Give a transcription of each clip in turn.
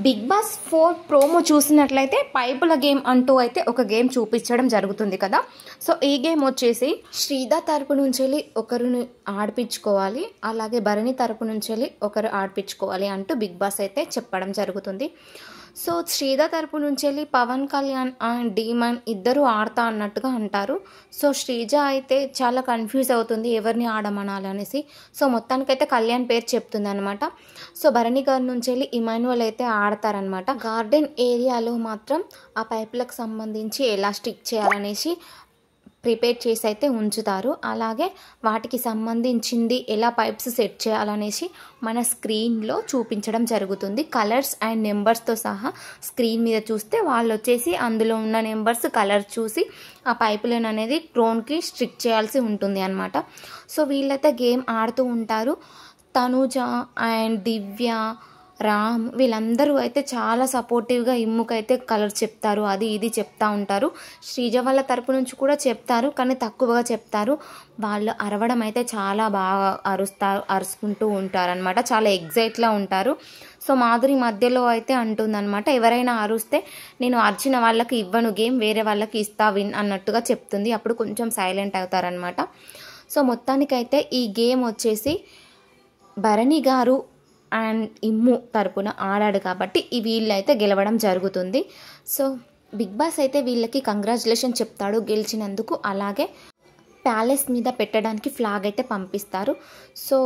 Big boss 4 promo చూసినట్లయితే పైపుల game అంటూ అయితే ఒక గేమ్ చూపించడం జరుగుతుంది కదా. సో ఈ గేమ్ వచ్చేసి శ్రీధ తరపు నుంచి వెళ్ళి ఒకరిని ఆడిపించుకోవాలి, అలాగే భరణి తరపు నుంచి వెళ్ళి ఒకరు ఆడిపించుకోవాలి అంటూ బిగ్ బాస్ అయితే చెప్పడం జరుగుతుంది. సో శ్రీధ తరపు నుంచి వెళ్ళి పవన్ కళ్యాణ్ అండ్ డీమన్ ఇద్దరు ఆడతా అన్నట్టుగా అంటారు. సో శ్రీజ అయితే చాలా కన్ఫ్యూజ్ అవుతుంది ఎవరిని ఆడమనాలి అనేసి. సో మొత్తానికైతే కళ్యాణ్ పేరు చెప్తుంది అనమాట. సో భరణి గారి నుంచి వెళ్ళి ఇమాన్యువల్ అయితే ఆడతారనమాట. గార్డెన్ ఏరియాలో మాత్రం ఆ పైపులకు సంబంధించి ఎలా స్టిక్ చేయాలనేసి ప్రిపేర్ చేసి అయితే ఉంచుతారు. అలాగే వాటికి సంబంధించింది ఎలా పైప్స్ సెట్ చేయాలనేసి మన స్క్రీన్లో చూపించడం జరుగుతుంది. కలర్స్ అండ్ నెంబర్స్తో సహా స్క్రీన్ మీద చూస్తే వాళ్ళు వచ్చేసి అందులో ఉన్న నెంబర్స్ కలర్స్ చూసి ఆ పైపులైన్ అనేది క్రోన్కి స్ట్రిక్ చేయాల్సి ఉంటుంది అనమాట. సో వీళ్ళైతే గేమ్ ఆడుతూ ఉంటారు. తనుజ అండ్ దివ్య, రామ్ వీళ్ళందరూ అయితే చాలా సపోర్టివ్గా ఇమ్ముకైతే కలర్ చెప్తారు, అది ఇది చెప్తా ఉంటారు. శ్రీజ వాళ్ళ తరపు నుంచి కూడా చెప్తారు, కానీ తక్కువగా చెప్తారు. వాళ్ళు అరవడం అయితే చాలా బాగా అరుచుకుంటూ ఉంటారనమాట. చాలా ఎగ్జైట్లో ఉంటారు. సో మాధురి మధ్యలో అయితే అంటుందన్నమాట, ఎవరైనా అరుస్తే నేను అర్చిన వాళ్ళకి ఇవ్వను గేమ్, వేరే వాళ్ళకి ఇస్తా విన్ అన్నట్టుగా చెప్తుంది. అప్పుడు కొంచెం సైలెంట్ అవుతారనమాట. సో మొత్తానికైతే ఈ గేమ్ వచ్చేసి భరణి గారు అండ్ ఇమ్ము తరపున ఆడాడు కాబట్టి వీళ్ళైతే గెలవడం జరుగుతుంది. సో బిగ్ బాస్ అయితే వీళ్ళకి కంగ్రాచులేషన్ చెప్తాడు గెలిచినందుకు. అలాగే ప్యాలెస్ మీద పెట్టడానికి ఫ్లాగ్ అయితే పంపిస్తారు. సో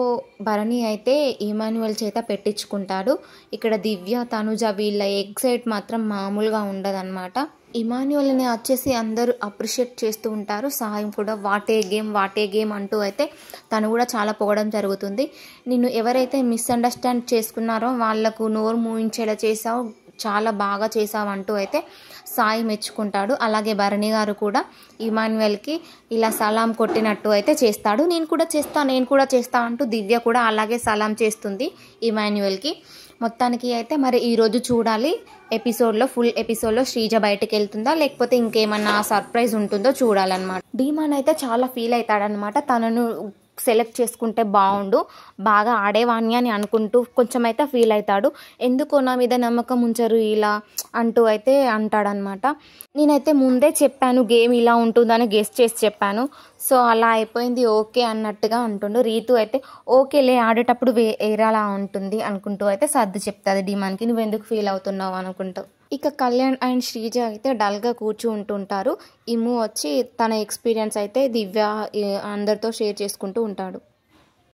భరణి అయితే ఇమాన్యువల్ చేత పెట్టించుకుంటాడు. ఇక్కడ దివ్య, తనుజ వీళ్ళ ఎగ్జైట్ మాత్రం మామూలుగా ఉండదన్నమాట. ఇమాన్యువల్ని వచ్చేసి అందరూ అప్రిషియేట్ చేస్తూ ఉంటారు. సాయం కూడా వాటే గేమ్ అంటూ అయితే తను కూడా చాలా పొగడం జరుగుతుంది. నిన్ను ఎవరైతే మిస్అండర్స్టాండ్ చేసుకున్నారో వాళ్లకు నోరు మూయించేలా చేసావు, చాలా బాగా చేసావు అంటూ అయితే సాయి మెచ్చుకుంటాడు. అలాగే భరణి గారు కూడా ఇమాన్యువల్కి ఇలా సలాం కొట్టినట్టు అయితే చేస్తాడు. నేను కూడా చేస్తా అంటూ దివ్య కూడా అలాగే సలాం చేస్తుంది ఇమాన్యువల్కి. మొత్తానికి అయితే మరి ఈరోజు చూడాలి ఫుల్ ఎపిసోడ్లో శ్రీజ బయటకు వెళ్తుందా లేకపోతే ఇంకేమన్నా సర్ప్రైజ్ ఉంటుందో చూడాలన్నమాట. డీమాన్ అయితే చాలా ఫీల్ అవుతాడనమాట. తనను సెలెక్ట్ చేసుకుంటే బాగా ఆడేవాణ్ణి అని అనుకుంటూ కొంచెం అయితే ఫీల్ అవుతాడు. ఎందుకో నా మీద నమ్మకం ఉంచరు ఇలా అంటూ అయితే అంటాడనమాట. నేనైతే ముందే చెప్పాను గేమ్ ఇలా ఉంటుందని గెస్ చేసి చెప్పాను. సో అలా అయిపోయింది ఓకే అన్నట్టుగా అంటుండు. రీతు అయితే ఓకేలే ఆడేటప్పుడు వేరేలా ఉంటుంది అనుకుంటూ అయితే సర్ది చెప్తుంది డీమాన్కి, నువ్వెందుకు ఫీల్ అవుతున్నావు అనుకుంటూ. ఇక కళ్యాణ్ అండ్ శ్రీజ అయితే డల్గా కూర్చుంటుంటారు. ఇమ్ము వచ్చి తన ఎక్స్పీరియన్స్ అయితే దివ్య అందరితో షేర్ చేసుకుంటూ ఉంటాడు.